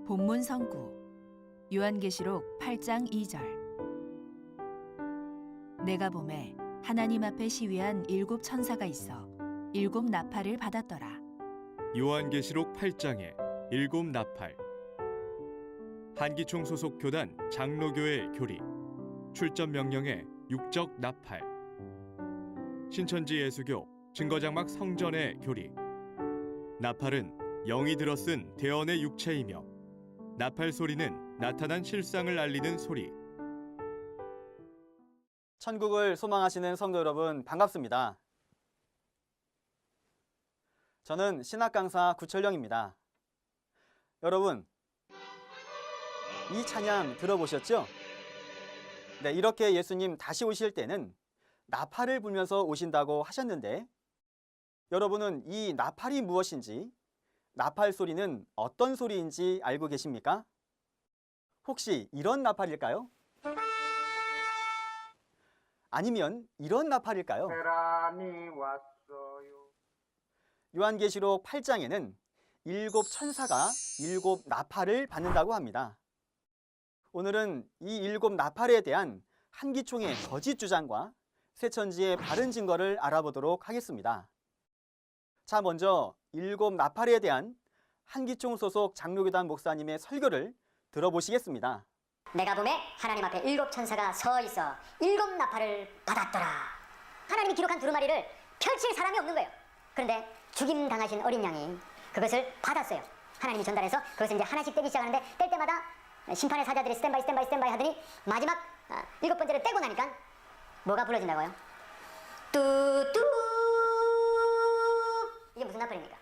본문 성구 요한계시록 8장 2절. 내가 보매 하나님 앞에 시위한 7 천사가 있어 7 나팔을 받았더라. 요한계시록 8장의 7 나팔. 한기총 소속 교단 장로교회 교리. 출전 명령의 6적 나팔. 신천지 예수교 증거장막 성전의 교리. 나팔은 영이 들어쓴 대언의 육체이며 나팔 소리는 나타난 실상을 알리는 소리. 천국을 소망하시는 성도 여러분, 반갑습니다. 저는 신학 강사 구철영입니다. 여러분, 이 찬양 들어보셨죠? 네, 이렇게 예수님 다시 오실 때는 나팔을 불면서 오신다고 하셨는데, 여러분은 이 나팔이 무엇인지, 나팔 소리는 어떤 소리인지 알고 계십니까? 혹시 이런 나팔일까요? 아니면 이런 나팔일까요? 요한계시록 8장에는 7 천사가 7 나팔을 받는다고 합니다. 오늘은 이 7 나팔에 대한 한기총의 거짓 주장과 새천지의 바른 증거를 알아보도록 하겠습니다. 자, 먼저 7 나팔에 대한 한기총 소속 장로교단 목사님의 설교를 들어보시겠습니다. 내가 보매 하나님 앞에 7 천사가 서 있어 7 나팔을 받았더라. 하나님이 기록한 두루마리를 펼칠 사람이 없는 거예요. 그런데 죽임 당하신 어린 양이 그것을 받았어요. 하나님이 전달해서 그것을 이제 하나씩 떼기 시작하는데, 뗄 때마다 심판의 사자들이 스탠바이 하더니 마지막 7번째를 떼고 나니까 뭐가 불러진다고요? 뚜뚜. 이게 무슨 나팔입니까?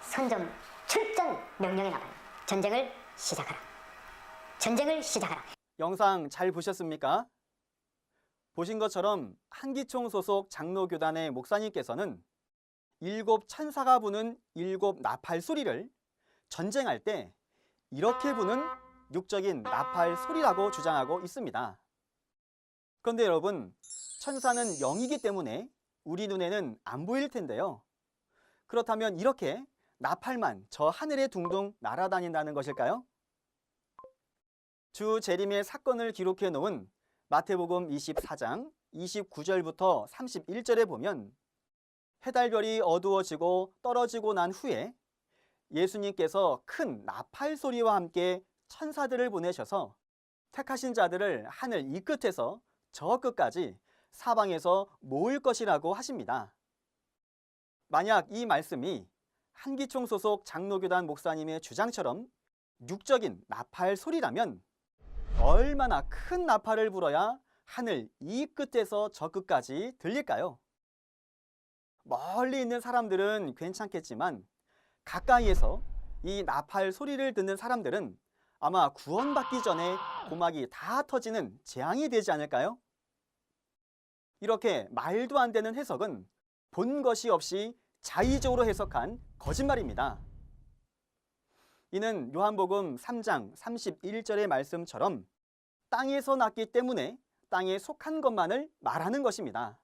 선점 출전 명령의 나팔. 전쟁을 시작하라. 전쟁을 시작하라. 영상 잘 보셨습니까? 보신 것처럼 한기총 소속 장로교단의 목사님께서는 7 천사가 부는 7 나팔 소리를 전쟁할 때 이렇게 부는 육적인 나팔 소리라고 주장하고 있습니다. 그런데 여러분, 천사는 영이기 때문에 우리 눈에는 안 보일 텐데요. 그렇다면 이렇게 나팔만 저 하늘에 둥둥 날아다닌다는 것일까요? 주 재림의 사건을 기록해 놓은 마태복음 24장 29절부터 31절에 보면 해달별이 어두워지고 떨어지고 난 후에 예수님께서 큰 나팔 소리와 함께 천사들을 보내셔서 택하신 자들을 하늘 이 끝에서 저 끝까지 사방에서 모을 것이라고 하십니다. 만약 이 말씀이 한기총 소속 장로교단 목사님의 주장처럼 육적인 나팔 소리라면 얼마나 큰 나팔을 불어야 하늘 이 끝에서 저 끝까지 들릴까요? 멀리 있는 사람들은 괜찮겠지만 가까이에서 이 나팔 소리를 듣는 사람들은 아마 구원받기 전에 고막이 다 터지는 재앙이 되지 않을까요? 이렇게 말도 안 되는 해석은 본 것이 없이 자의적으로 해석한 거짓말입니다. 이는 요한복음 3장 31절의 말씀처럼 땅에서 났기 때문에 땅에 속한 것만을 말하는 것입니다.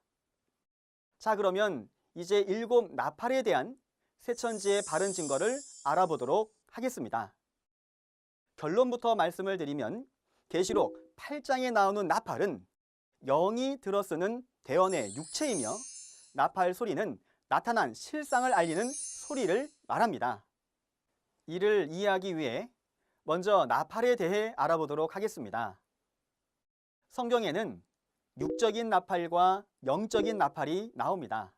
자, 그러면 이제 7 나팔에 대한 새천지의 바른 증거를 알아보도록 하겠습니다. 결론부터 말씀을 드리면 계시록 8장에 나오는 나팔은 영이 들어쓰는 대언의 육체이며 나팔 소리는 나타난 실상을 알리는 소리를 말합니다. 이를 이해하기 위해 먼저 나팔에 대해 알아보도록 하겠습니다. 성경에는 육적인 나팔과 영적인 나팔이 나옵니다.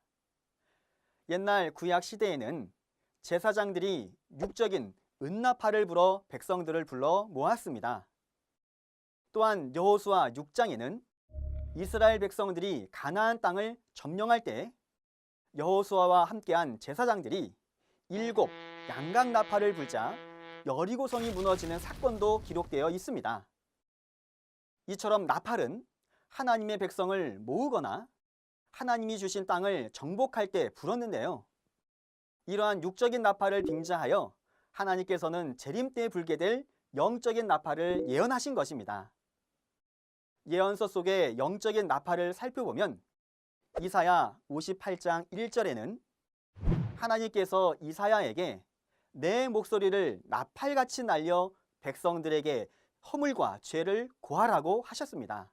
옛날 구약 시대에는 제사장들이 육적인 은나팔을 불어 백성들을 불러 모았습니다. 또한 여호수아 6장에는 이스라엘 백성들이 가나안 땅을 점령할 때 여호수아와 함께한 제사장들이 7 양각 나팔을 불자 여리고성이 무너지는 사건도 기록되어 있습니다. 이처럼 나팔은 하나님의 백성을 모으거나 하나님이 주신 땅을 정복할 때 불었는데요. 이러한 육적인 나팔을 빙자하여 하나님께서는 재림 때 불게 될 영적인 나팔을 예언하신 것입니다. 예언서 속의 영적인 나팔을 살펴보면 이사야 58장 1절에는 하나님께서 이사야에게 내 목소리를 나팔같이 날려 백성들에게 허물과 죄를 고하라고 하셨습니다.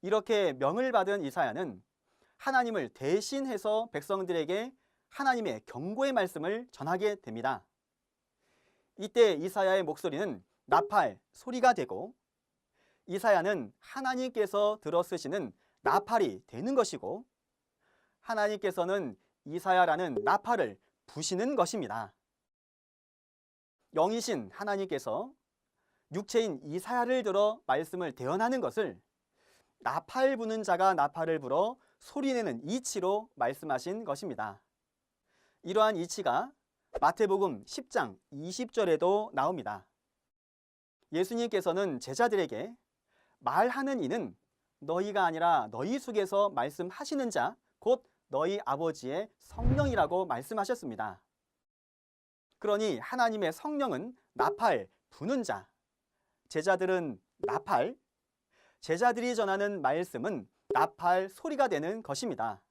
이렇게 명을 받은 이사야는 하나님을 대신해서 백성들에게 하나님의 경고의 말씀을 전하게 됩니다. 이때 이사야의 목소리는 나팔 소리가 되고 이사야는 하나님께서 들어 쓰시는 나팔이 되는 것이고 하나님께서는 이사야라는 나팔을 부시는 것입니다. 영이신 하나님께서 육체인 이사야를 들어 말씀을 대언하는 것을 나팔 부는 자가 나팔을 불어 소리내는 이치로 말씀하신 것입니다. 이러한 이치가 마태복음 10장 20절에도 나옵니다. 예수님께서는 제자들에게 말하는 이는 너희가 아니라 너희 속에서 말씀하시는 자, 곧 너희 아버지의 성령이라고 말씀하셨습니다. 그러니 하나님의 성령은 나팔 부는 자, 제자들은 나팔, 제자들이 전하는 말씀은 나팔 소리가 되는 것입니다.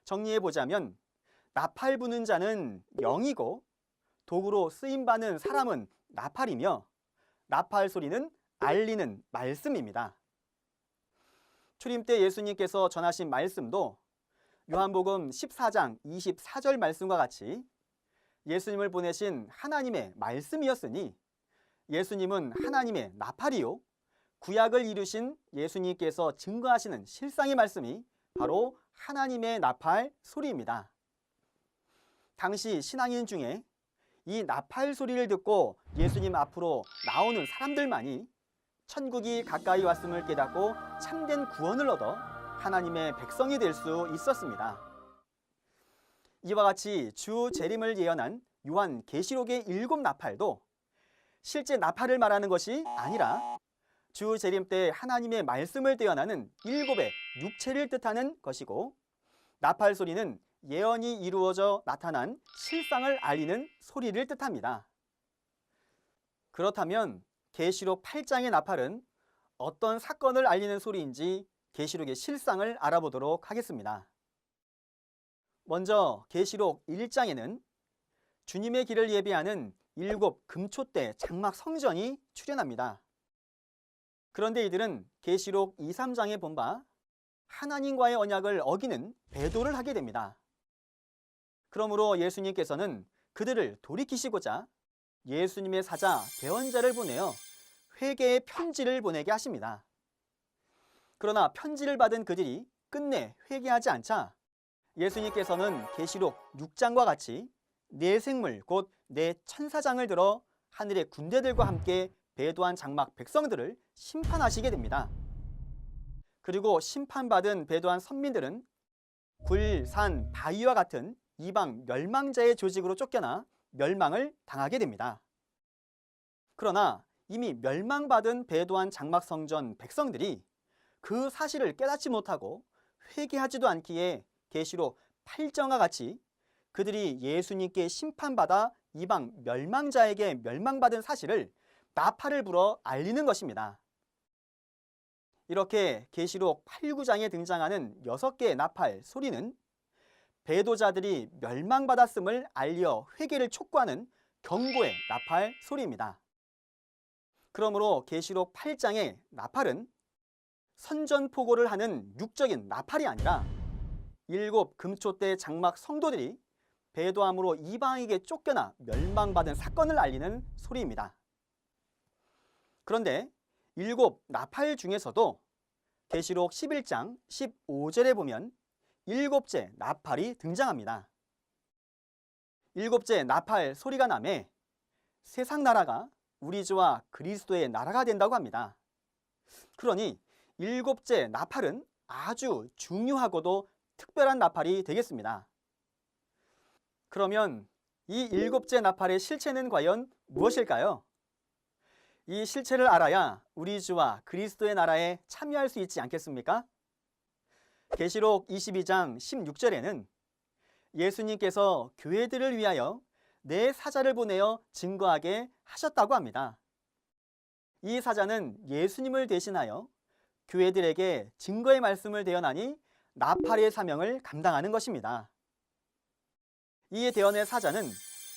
정리해보자면 나팔 부는 자는 영이고 도구로 쓰임받는 사람은 나팔이며 나팔 소리는 알리는 말씀입니다. 초림 때 예수님께서 전하신 말씀도 요한복음 14장 24절 말씀과 같이 예수님을 보내신 하나님의 말씀이었으니 예수님은 하나님의 나팔이요 구약을 이루신 예수님께서 증거하시는 실상의 말씀이 바로 하나님의 나팔 소리입니다. 당시 신앙인 중에 이 나팔 소리를 듣고 예수님 앞으로 나오는 사람들만이 천국이 가까이 왔음을 깨닫고 참된 구원을 얻어 하나님의 백성이 될 수 있었습니다. 이와 같이 주 재림을 예언한 요한 계시록의 7 나팔도 실제 나팔을 말하는 것이 아니라 주 재림 때 하나님의 말씀을 대언하는 7의 육체를 뜻하는 것이고 나팔 소리는 예언이 이루어져 나타난 실상을 알리는 소리를 뜻합니다. 그렇다면 계시록 8장의 나팔은 어떤 사건을 알리는 소리인지 계시록의 실상을 알아보도록 하겠습니다. 먼저 계시록 1장에는 주님의 길을 예비하는 7 금초대 장막 성전이 출현합니다. 그런데 이들은 계시록 2, 3장에 본 바 하나님과의 언약을 어기는 배도를 하게 됩니다. 그러므로 예수님께서는 그들을 돌이키시고자 예수님의 사자 대언자를 보내어 회개의 편지를 보내게 하십니다. 그러나 편지를 받은 그들이 끝내 회개하지 않자 예수님께서는 계시록 6장과 같이 네 생물 곧 네 천사장을 들어 하늘의 군대들과 함께 배도한 장막 백성들을 심판하시게 됩니다. 그리고 심판받은 배도한 선민들은 굴, 산, 바위와 같은 이방 멸망자의 조직으로 쫓겨나 멸망을 당하게 됩니다. 그러나 이미 멸망받은 배도한 장막 성전 백성들이 그 사실을 깨닫지 못하고 회개하지도 않기에 계시록 8장과 같이 그들이 예수님께 심판받아 이방 멸망자에게 멸망받은 사실을 나팔을 불어 알리는 것입니다. 이렇게 계시록 8, 9장에 등장하는 6개의 나팔 소리는 배도자들이 멸망받았음을 알려 회개를 촉구하는 경고의 나팔 소리입니다. 그러므로 계시록 8장의 나팔은 선전포고를 하는 육적인 나팔이 아니라 7 금초대 장막 성도들이 배도함으로 이방에게 쫓겨나 멸망받은 사건을 알리는 소리입니다. 그런데 7 나팔 중에서도 계시록 11장 15절에 보면 7째 나팔이 등장합니다. 7째 나팔 소리가 나매 세상 나라가 우리 주와 그리스도의 나라가 된다고 합니다. 그러니 7째 나팔은 아주 중요하고도 특별한 나팔이 되겠습니다. 그러면 이 7째 나팔의 실체는 과연 무엇일까요? 이 실체를 알아야 우리 주와 그리스도의 나라에 참여할 수 있지 않겠습니까? 계시록 22장 16절에는 예수님께서 교회들을 위하여 내 사자를 보내어 증거하게 하셨다고 합니다. 이 사자는 예수님을 대신하여 교회들에게 증거의 말씀을 대언하니 나팔의 사명을 감당하는 것입니다. 이 대언의 사자는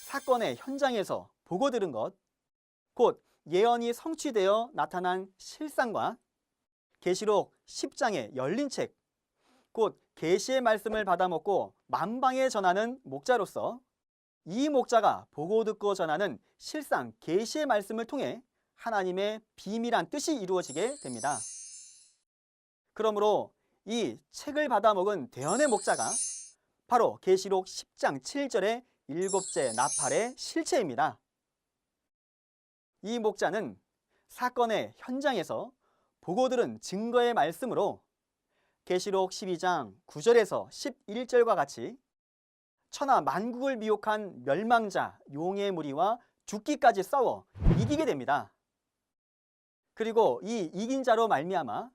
사건의 현장에서 보고 들은 것, 곧 예언이 성취되어 나타난 실상과 계시록 10장의 열린 책, 곧 계시의 말씀을 받아먹고 만방에 전하는 목자로서 이 목자가 보고 듣고 전하는 실상 계시의 말씀을 통해 하나님의 비밀한 뜻이 이루어지게 됩니다. 그러므로 이 책을 받아먹은 대언의 목자가 바로 계시록 10장 7절의 일곱째 나팔의 실체입니다. 이 목자는 사건의 현장에서 보고 들은 증거의 말씀으로 계시록 12장 9절에서 11절과 같이 천하 만국을 미혹한 멸망자 용의 무리와 죽기까지 싸워 이기게 됩니다. 그리고 이 이긴 자로 말미암아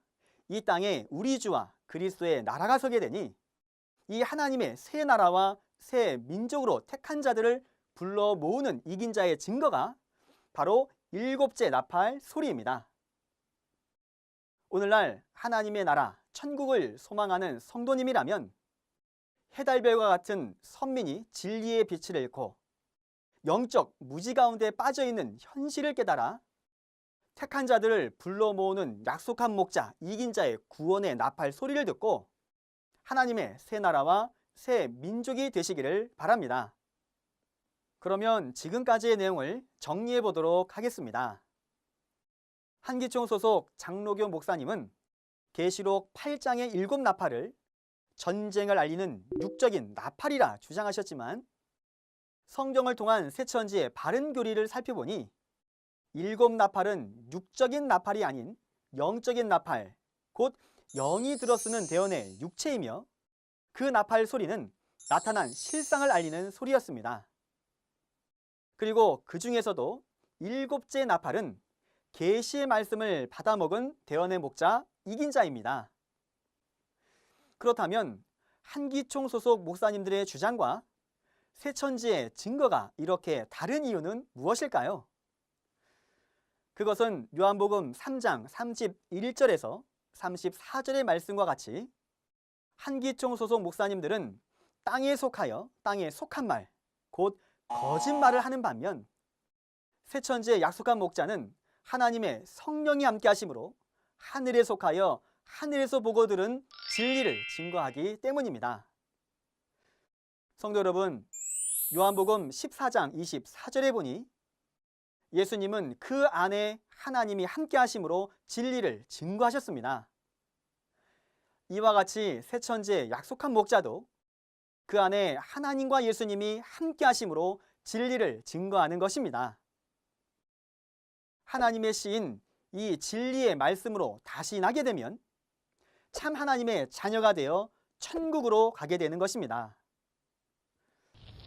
이 땅에 우리 주와 그리스도의 나라가 서게 되니 이 하나님의 새 나라와 새 민족으로 택한 자들을 불러 모으는 이긴 자의 증거가 바로 일곱째 나팔 소리입니다. 오늘날 하나님의 나라, 천국을 소망하는 성도님이라면 해달별과 같은 선민이 진리의 빛을 잃고 영적 무지 가운데 빠져있는 현실을 깨달아 택한 자들을 불러 모으는 약속한 목자, 이긴 자의 구원의 나팔 소리를 듣고 하나님의 새 나라와 새 민족이 되시기를 바랍니다. 그러면 지금까지의 내용을 정리해 보도록 하겠습니다. 한기총 소속 장로교 목사님은 계시록 8장의 일곱 나팔을 전쟁을 알리는 육적인 나팔이라 주장하셨지만 성경을 통한 새천지의 바른 교리를 살펴보니 일곱 나팔은 육적인 나팔이 아닌 영적인 나팔, 곧 영이 들어쓰는 대언의 육체이며 그 나팔 소리는 나타난 실상을 알리는 소리였습니다. 그리고 그 중에서도 일곱째 나팔은 계시의 말씀을 받아먹은 대언의 목자 이긴 자입니다. 그렇다면 한기총 소속 목사님들의 주장과 새천지의 증거가 이렇게 다른 이유는 무엇일까요? 그것은 요한복음 3장 31절에서 34절의 말씀과 같이 한기총 소속 목사님들은 땅에 속하여 땅에 속한 말, 곧 거짓말을 하는 반면 새천지의 약속한 목자는 하나님의 성령이 함께 하심으로 하늘에 속하여 하늘에서 보고 들은 진리를 증거하기 때문입니다. 성도 여러분, 요한복음 14장 24절에 보니 예수님은 그 안에 하나님이 함께 하심으로 진리를 증거하셨습니다. 이와 같이 새천지의 약속한 목자도 그 안에 하나님과 예수님이 함께 하심으로 진리를 증거하는 것입니다. 하나님의 씨인 이 진리의 말씀으로 다시 나게 되면 참 하나님의 자녀가 되어 천국으로 가게 되는 것입니다.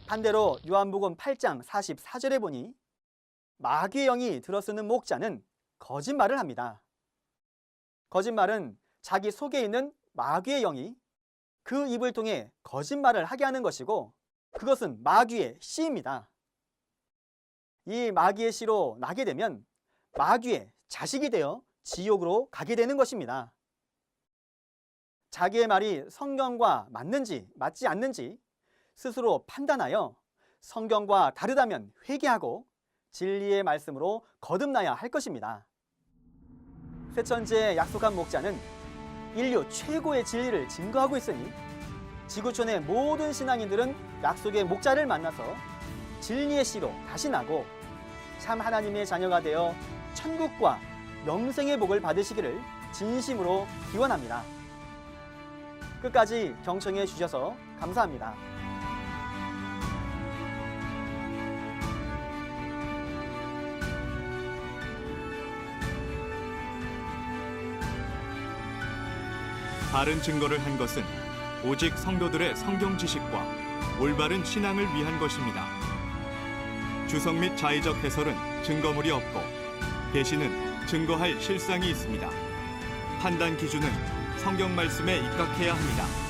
반대로 요한복음 8장 44절에 보니 마귀의 영이 들어쓰는 목자는 거짓말을 합니다. 거짓말은 자기 속에 있는 마귀의 영이 그 입을 통해 거짓말을 하게 하는 것이고 그것은 마귀의 씨입니다. 이 마귀의 씨로 나게 되면 마귀의 자식이 되어 지옥으로 가게 되는 것입니다. 자기의 말이 성경과 맞는지 맞지 않는지 스스로 판단하여 성경과 다르다면 회개하고 진리의 말씀으로 거듭나야 할 것입니다. 새천지의 약속한 목자는 인류 최고의 진리를 증거하고 있으니 지구촌의 모든 신앙인들은 약속의 목자를 만나서 진리의 씨로 다시 나고 참 하나님의 자녀가 되어 천국과 영생의 복을 받으시기를 진심으로 기원합니다. 끝까지 경청해 주셔서 감사합니다. 바른 증거를 한 것은 오직 성도들의 성경 지식과 올바른 신앙을 위한 것입니다. 주석 및 자의적 해설은 증거물이 없고 계시는 증거할 실상이 있습니다. 판단 기준은 성경 말씀에 입각해야 합니다.